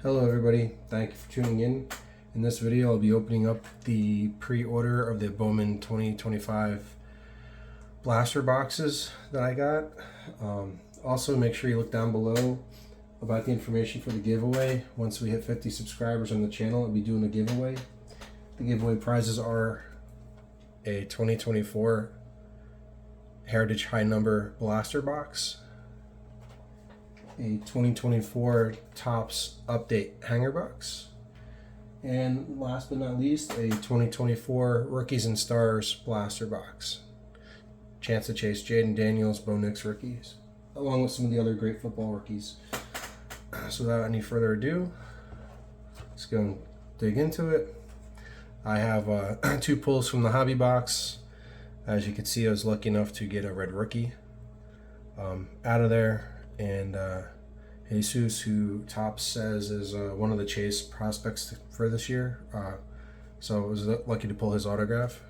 Hello everybody, thank you for tuning in. In this video I'll be opening up the pre-order of the Bowman 2025 blaster boxes that I got. Also make sure you look down below about the information for the giveaway. Once we hit 50 subscribers on the channel, I'll be doing a giveaway. The giveaway prizes are a 2024 Heritage High Number blaster box, a 2024 Topps Update hanger box, and last but not least, a 2024 Rookies and Stars blaster box. Chance to chase Jaden Daniels, Bo Nix rookies, along with some of the other great football rookies. So without any further ado, let's go and dig into it. I have two pulls from the hobby box. As you can see, I was lucky enough to get a red rookie out of there. And Jesus, who Topps says is one of the chase prospects for this year. So I was lucky to pull his autograph.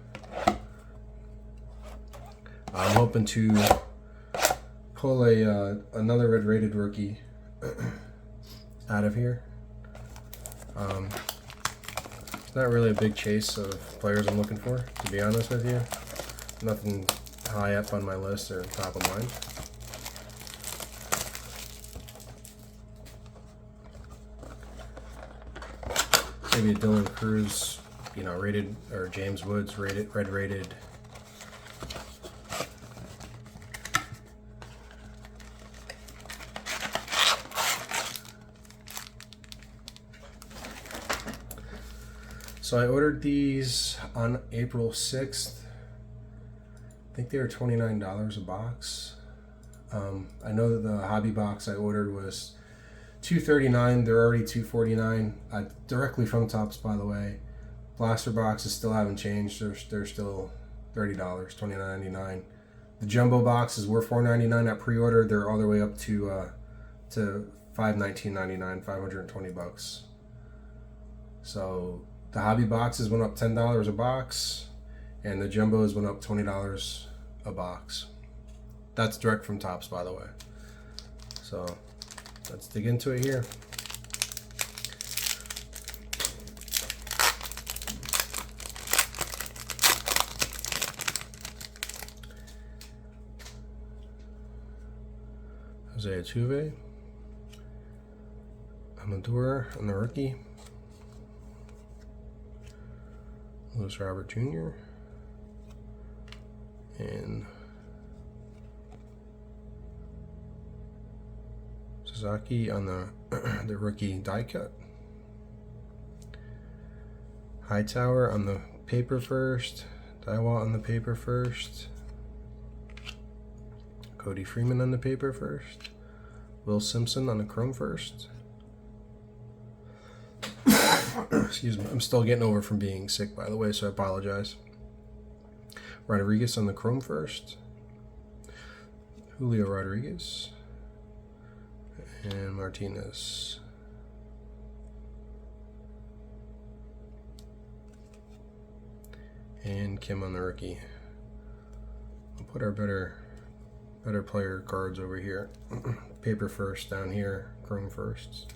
I'm hoping to pull another red rated rookie out of here. It's not really a big chase of players I'm looking for, to be honest with you. Nothing high up on my list or top of mind. Maybe a Dylan Cruz, rated, or James Woods rated, red rated. So I ordered these on April 6th. I think they were $29 a box. I know that the hobby box I ordered was $239. They're already $249. Directly from Topps, by the way. Blaster boxes still haven't changed. They're still $30, $29.99. The jumbo boxes were $4.99 at pre-order. They're all the way up to $519.99, 520 bucks. So the hobby boxes went up $10 a box, and the jumbos went up $20 a box. That's direct from Topps, by the way. So let's dig into it here. Jose Altuve, Amador on the rookie, Louis Robert Jr., and Sasaki on the rookie die cut. Hightower on the paper first. Daiwa on the paper first. Cody Freeman on the paper first. Will Simpson on the chrome first. Excuse me, I'm still getting over from being sick, by the way, so I apologize. Rodriguez on the chrome first. Julio Rodriguez. And Martinez. And Kim on the rookie. We'll put our better player cards over here. Paper first down here, chrome first.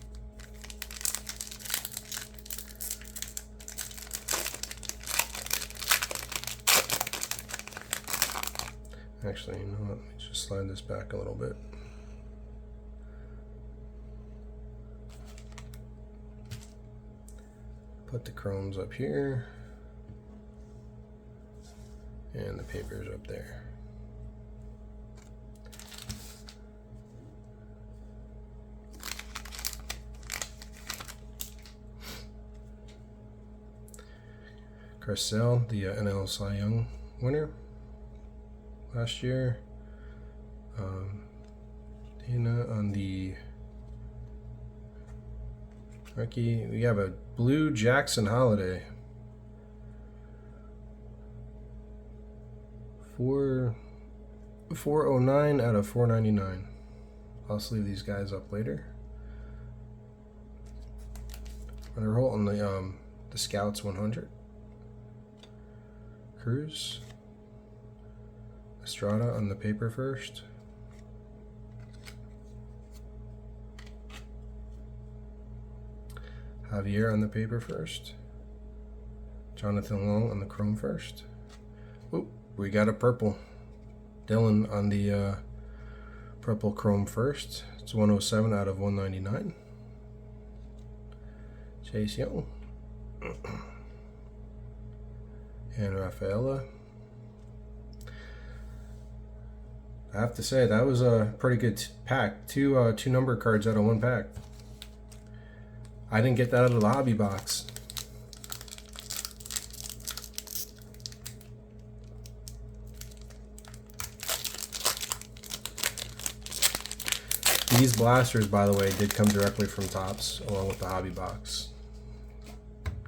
Actually, you know what? Let me just slide this back a little bit. Put the chromes up here, and the papers up there. Chris Sale, the NL Cy Young winner last year. Dana on the rookie. We have a blue Jackson Holiday. 409 out of 499. I'll sleeve these guys up later. They're holding the Scouts 100. Cruz. Estrada on the paper first. Javier on the paper first. Jonathan Long on the chrome first. Oop, we got a purple. Dylan on the purple chrome first. It's 107 out of 199. Chase Young. And Rafaela. I have to say that was a pretty good pack. Two number cards out of one pack. I didn't get that out of the hobby box. These blasters, by the way, did come directly from Topps along with the hobby box.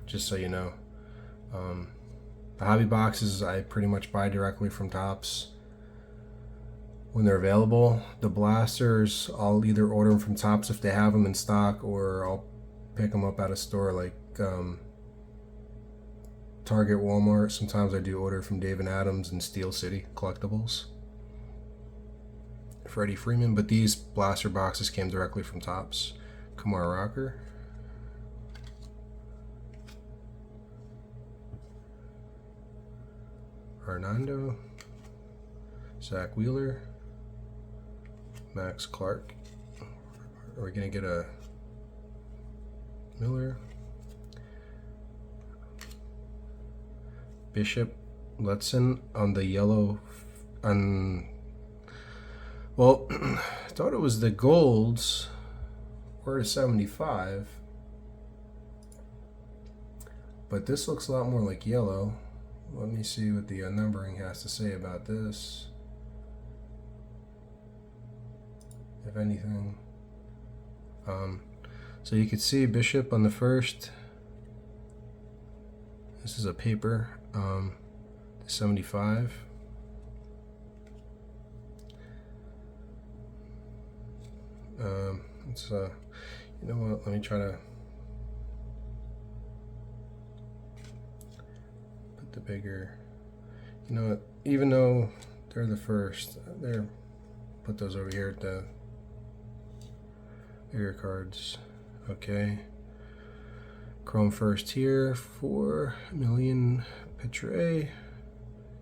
Just so you know. The hobby boxes I pretty much buy directly from Topps when they're available. The blasters, I'll either order them from Topps if they have them in stock, or I'll pick them up at a store like Target, Walmart. Sometimes I do order from Dave & Adams and Steel City Collectibles. Freddie Freeman, but these blaster boxes came directly from Topps. Kumar Rocker. Hernando. Zach Wheeler. Max Clark. Are we gonna get a Miller? Bishop Lutzen on the yellow well, I thought it was the golds or a 75, but this looks a lot more like yellow. Let me see what the numbering has to say about this, if anything. So you could see Bishop on the first. This is a paper, 75. It's you know what, let me try to put the bigger, you know what, even though they're the first, put those over here at the bigger cards. Okay, chrome first here, 4 million Petre.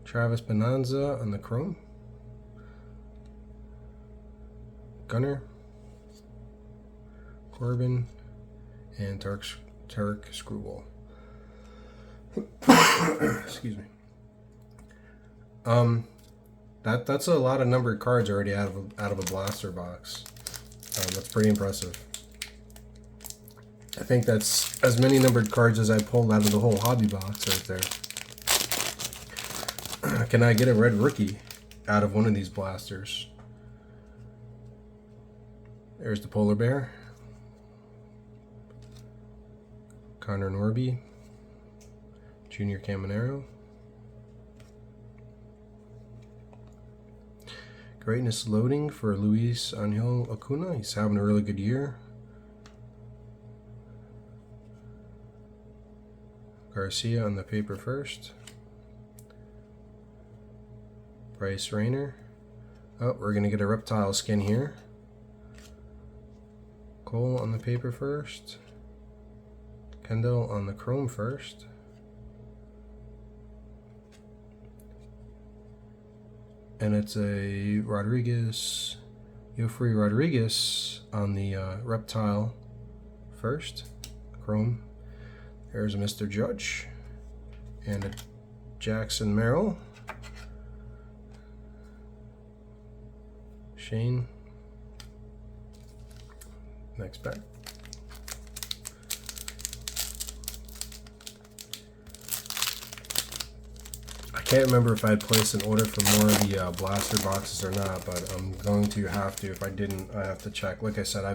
Travis Bonanza on the chrome. Gunner, Corbin, and Tarek Screwball. Excuse me. That's a lot of numbered cards already out of a blaster box. That's pretty impressive. I think that's as many numbered cards as I pulled out of the whole hobby box right there. Can I get a red rookie out of one of these blasters? There's the polar bear. Connor Norby. Junior Caminero. Greatness loading for Luis Angel Acuna. He's having a really good year. Garcia on the paper first. Bryce Rayner. Oh, we're going to get a reptile skin here. Cole on the paper first. Kendall on the chrome first. And it's a Rodriguez, Yofri Rodriguez on the reptile first, chrome. There's a Mr. Judge and a Jackson Merrill. Shane. Next pack. I can't remember if I'd placed an order for more of the blaster boxes or not, but I'm going to have to. If I didn't, I have to check. Like I said,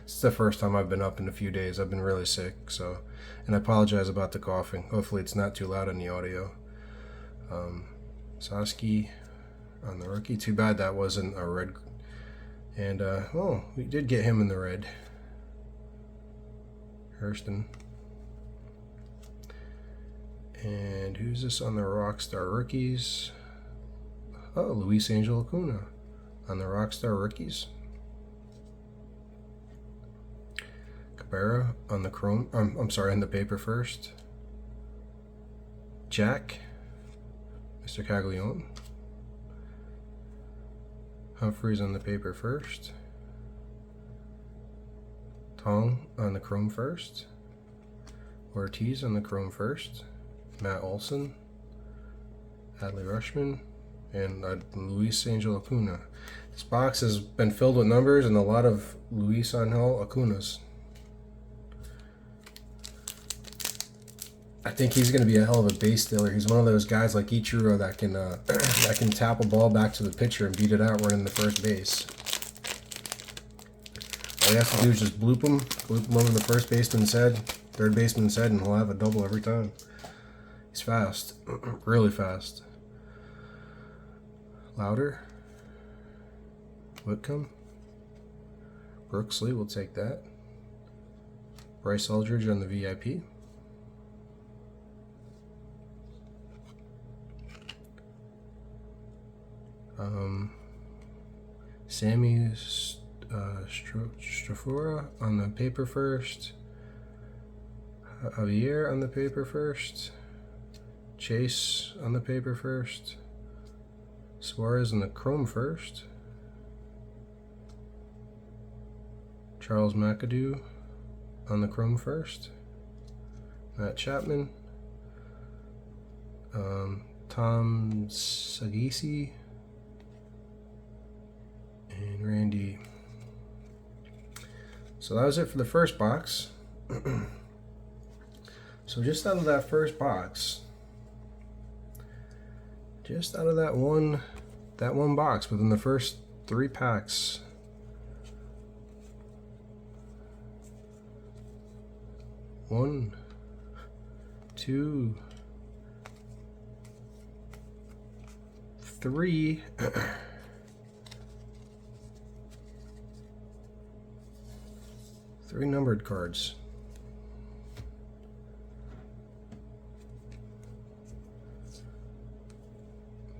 it's the first time I've been up in a few days. I've been really sick, so, and I apologize about the coughing. Hopefully it's not too loud in the audio. Sasky on the rookie. Too bad that wasn't a red. And, oh, we did get him in the red. Hurston. And who's this on the Rockstar Rookies? Oh, Luis Angel Acuna on the Rockstar Rookies. Cabrera on the chrome. I'm sorry, on the paper first. Jack, Mr. Caglione. Humphreys on the paper first. Tong on the chrome first. Ortiz on the chrome first. Matt Olson, Adley Rutschman, and Luis Angel Acuna. This box has been filled with numbers and a lot of Luis Angel Acunas. I think he's going to be a hell of a base stealer. He's one of those guys like Ichiro that can that can tap a ball back to the pitcher and beat it out running the first base. All you have to do is just bloop him over the first baseman's head, third baseman's head, and he'll have a double every time. He's fast, really fast. Louder, Whitcomb, Brooksley, we'll take that. Bryce Eldridge on the VIP. Sammy Strafura on the paper first. Javier on the paper first. Chase on the paper first. Suarez on the chrome first. Charles McAdoo on the chrome first. Matt Chapman. Tom Sagisi. And Randy. So that was it for the first box. So just out of that first box, just out of that one box within the first 3 packs, one, two, three. 3 numbered cards.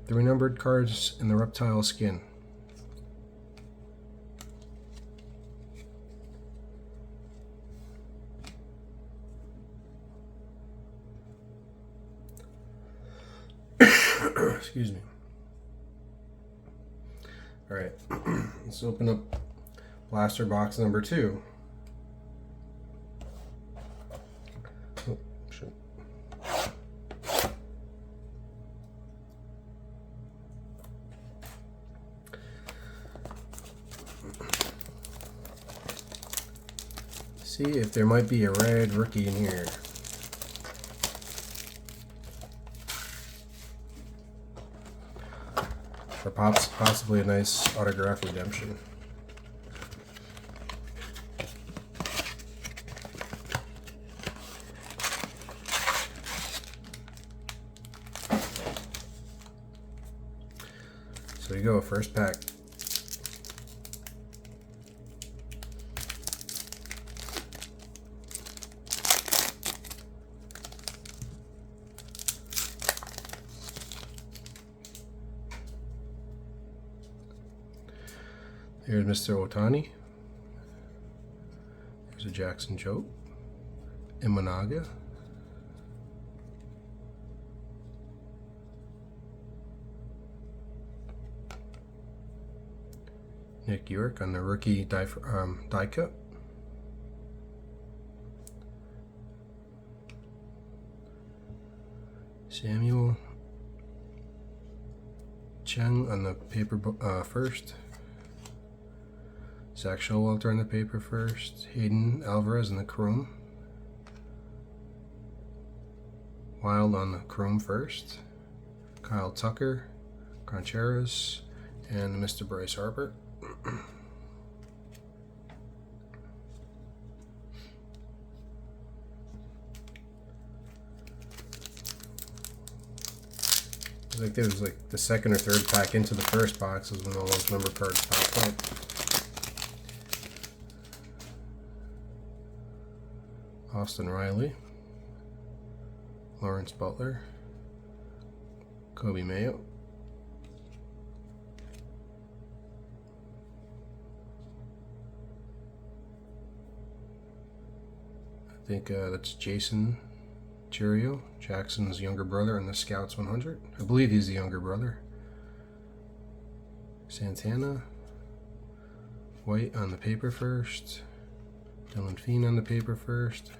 Three numbered cards in the reptile skin. Excuse me. All right, let's open up blaster box number 2. Oh, shit. See if there might be a red rookie in here. Or possibly a nice autograph redemption. So you go, first pack. Here's Mr. Otani. Here's a Jackson Choate. Imanaga. Nick York on the rookie die cut. Samuel Cheng on the paper first. Zach Showalter on the paper first. Hayden Alvarez on the chrome. Wild on the chrome first. Kyle Tucker, Contreras, and Mr. Bryce Harper. I think there was like the second or third pack into the first box is when all those number cards popped up. Austin Riley, Lawrence Butler, Kobe Mayo, think that's Jason Cheerio, Jackson's younger brother in the Scouts 100. I believe he's the younger brother. Santana, White on the paper first. Dylan Feen on the paper first.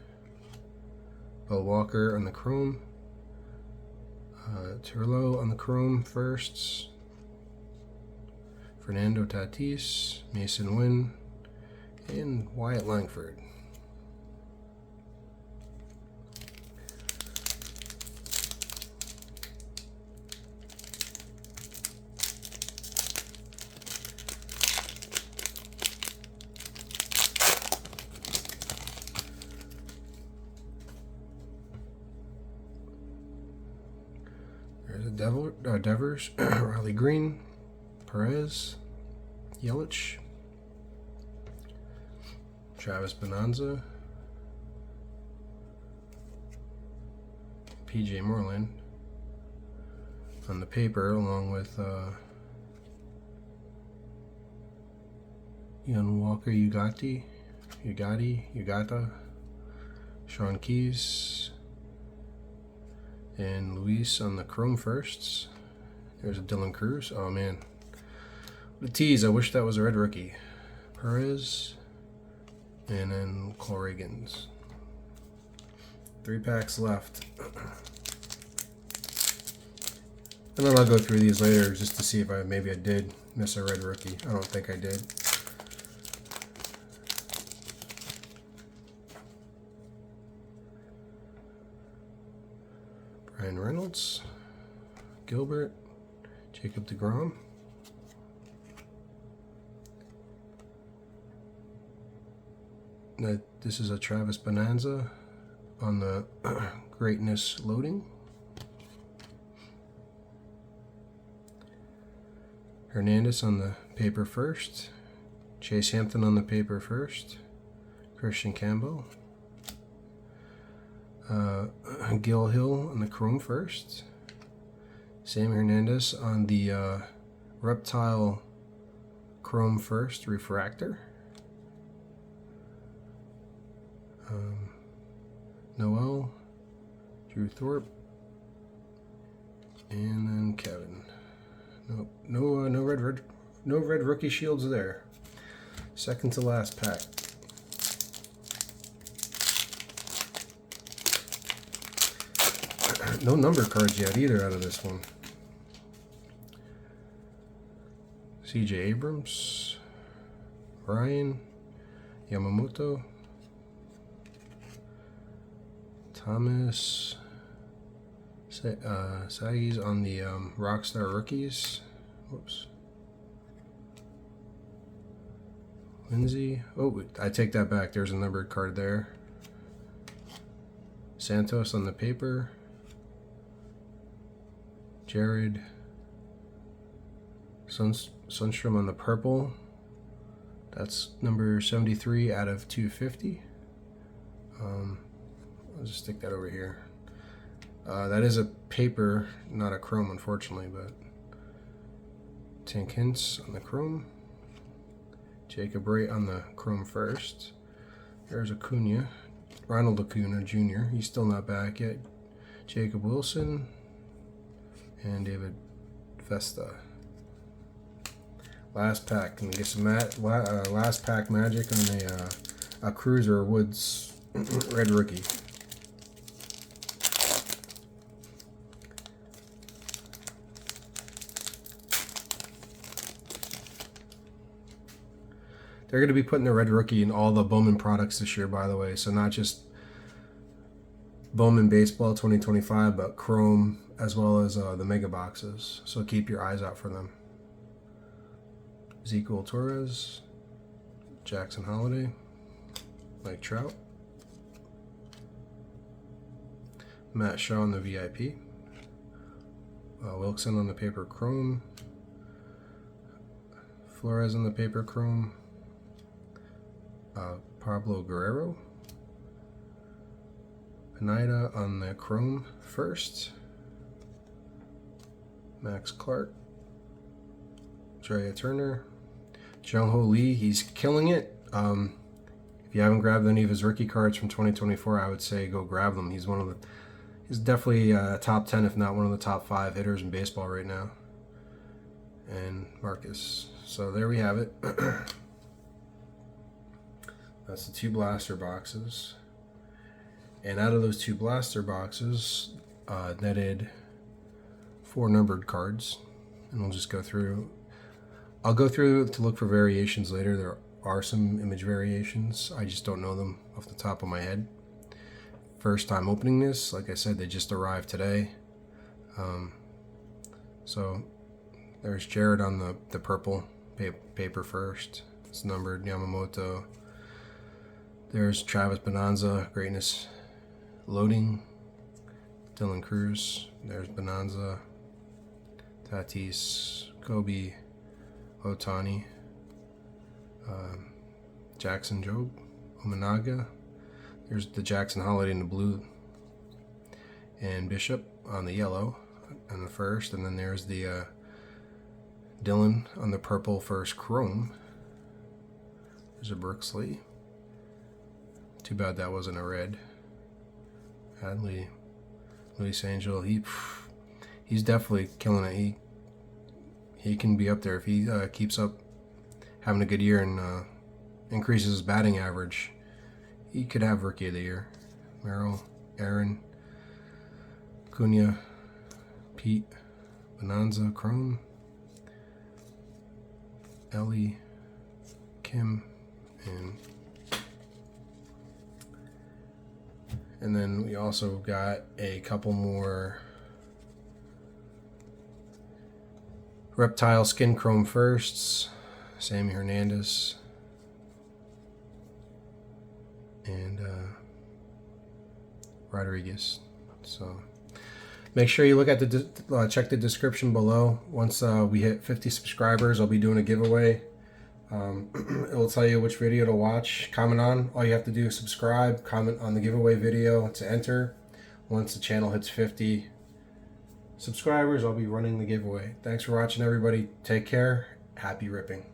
Bell Walker on the chrome. Turlo on the chrome first. Fernando Tatis, Mason Wynn, and Wyatt Langford. There's a Devers, Riley Green, Perez, Yelich, Travis Bonanza, PJ Moreland on the paper, along with Ian Walker Ugata, Sean Keys, and Luis on the chrome firsts. There's a Dylan Cruz. Oh man, the tease. I wish that was a red rookie. Perez, and then Corrigan's. 3 packs left. And then I'll go through these later just to see if maybe I did miss a red rookie. I don't think I did. Brian Reynolds, Gilbert, Jacob deGrom, this is a Travis Bonanza on the greatness loading. Hernandez on the paper first. Chase Hampton on the paper first. Christian Campbell. Gil Hill on the chrome first. Sam Hernandez on the reptile chrome first refractor. Noel, Drew Thorpe, and then Kevin. No red rookie shields there. Second to last pack. No number cards yet either out of this one. CJ Abrams, Ryan, Yamamoto, Thomas, Saggies on the Rockstar rookies. Whoops. Lindsay. Oh, I take that back. There's a numbered card there. Santos on the paper. Jared. Sundstrom on the purple. That's number 73 out of 250. I'll just stick that over here. That is a paper, not a chrome, unfortunately, but Tank Hintz on the chrome. Jacob Wright on the chrome first. There's Acuna, Ronald Acuna Jr. He's still not back yet. Jacob Wilson and David Festa. Last pack. Can we get some last pack magic on a Cruiser Woods red rookie? They're going to be putting the red rookie in all the Bowman products this year, by the way. So not just Bowman Baseball 2025, but Chrome as well as the Mega Boxes. So keep your eyes out for them. Ezequiel Torres, Jackson Holiday, Mike Trout, Matt Shaw on the VIP, Wilson on the paper chrome, Flores on the paper chrome, Pablo Guerrero, Pineda on the chrome first, Max Clark, Drea Turner, Jung Ho Lee, he's killing it. If If you haven't grabbed any of his rookie cards from 2024, I would say go grab them. He's definitely top 10, if not one of the top 5 hitters in baseball right now. And Marcus. So there we have it. That's the 2 blaster boxes. And out of those 2 blaster boxes, netted 4 numbered cards. And we'll just go through. I'll go through to look for variations later. There are some image variations. I just don't know them off the top of my head. First time opening this. Like I said, they just arrived today. So there's Jared on the purple paper first. It's numbered Yamamoto. There's Travis Bonanza, Greatness Loading. Dylan Cruz. There's Bonanza. Tatis, Kobe, Otani, Jackson Jobe, Omenaga. There's the Jackson Holiday in the blue, and Bishop on the yellow on the first, and then there's the Dylan on the purple first chrome. There's a Brooksley. Too bad that wasn't a red. Hadley, Luis Angel. He's definitely killing it. He can be up there if he keeps up having a good year and increases his batting average. He could have Rookie of the Year. Merrill, Aaron, Cunha, Pete, Bonanza, Chrome, Ellie, Kim, and then we also got a couple more Reptile Skin Chrome firsts, Sammy Hernandez, and Rodriguez. So make sure you look at the check the description below. Once we hit 50 subscribers, I'll be doing a giveaway. It will tell you which video to watch, comment on. All you have to do is subscribe, comment on the giveaway video to enter. Once the channel hits 50 subscribers, I'll be running the giveaway. Thanks for watching, everybody. Take care. Happy ripping.